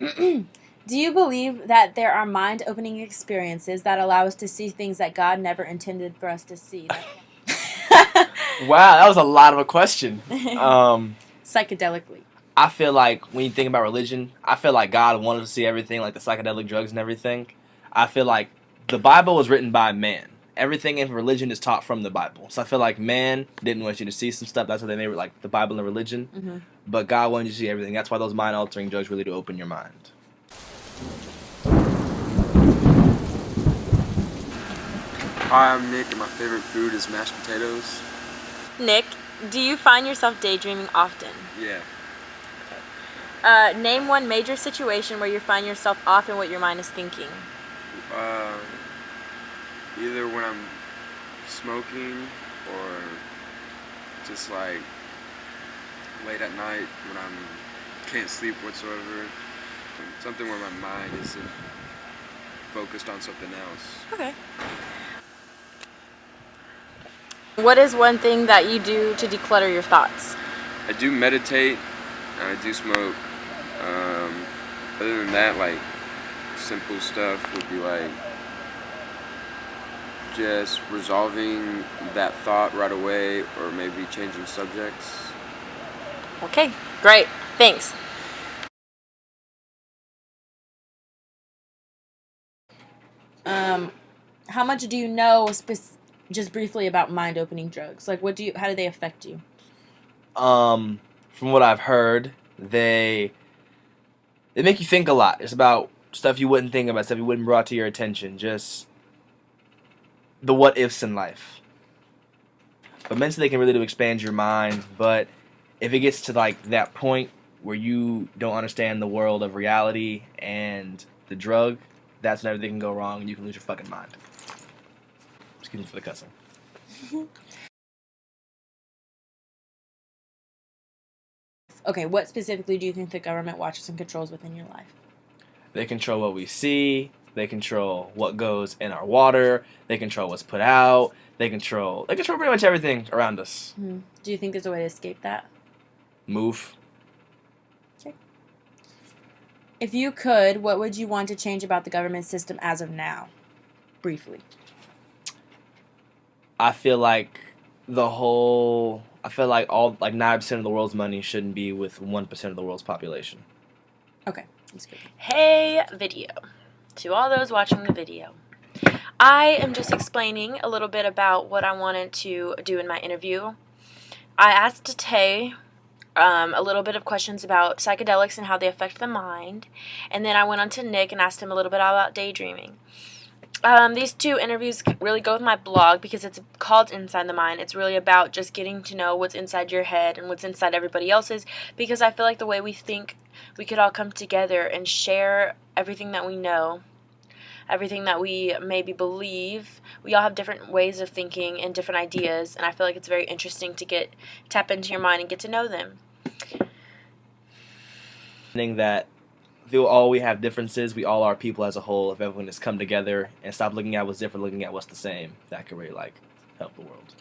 Do you believe that there are mind-opening experiences that allow us to see things that God never intended for us to see? Wow, that was a lot of a question. Psychedelically. I feel like when you think about religion, I feel like God wanted to see everything, like the psychedelic drugs and everything. I feel like the Bible was written by man. Everything in religion is taught from the Bible. So I feel like man didn't want you to see some stuff. That's why they made like the Bible and religion. Mm-hmm. But God wanted you to see everything. That's why those mind-altering drugs really do open your mind. Hi, I'm Nick, and my favorite food is mashed potatoes. Nick, do you find yourself daydreaming often? Yeah. Name one major situation where you find yourself off in what your mind is thinking. Either when I'm smoking or just like late at night when I can't sleep whatsoever. Something where my mind isn't focused on something else. Okay. What is one thing that you do to declutter your thoughts? I do meditate and I do smoke. Other than that, like simple stuff would be like just resolving that thought right away or maybe changing subjects. Okay, great. Thanks. How much do you know just briefly about mind-opening drugs? Like, how do they affect you? From what I've heard, they make you think a lot. It's about stuff you wouldn't think about, stuff you wouldn't brought to your attention. Just the what ifs in life. But mentally, they can really do expand your mind. But if it gets to like that point where you don't understand the world of reality and the drug, that's when everything can go wrong and you can lose your fucking mind. Excuse me for the cussing. Okay, what specifically do you think the government watches and controls within your life? They control what we see. They control what goes in our water. They control what's put out. They control pretty much everything around us. Do you think there's a way to escape that? Move. Okay. If you could, what would you want to change about the government system as of now? Briefly. I feel like all like 9% of the world's money shouldn't be with 1% of the world's population. Okay, that's good. Hey, video. To all those watching the video, I am just explaining a little bit about what I wanted to do in my interview. I asked Tay a little bit of questions about psychedelics and how they affect the mind, and then I went on to Nick and asked him a little bit about daydreaming. These two interviews really go with my blog because it's called Inside the Mind. It's really about just getting to know what's inside your head and what's inside everybody else's, because I feel like the way we think, we could all come together and share everything that we know, everything that we maybe believe. We all have different ways of thinking and different ideas, and I feel like it's very interesting to tap into your mind and get to know them. That though all we have differences, we all are people as a whole. If everyone just come together and stop looking at what's different, looking at what's the same, that could really like help the world.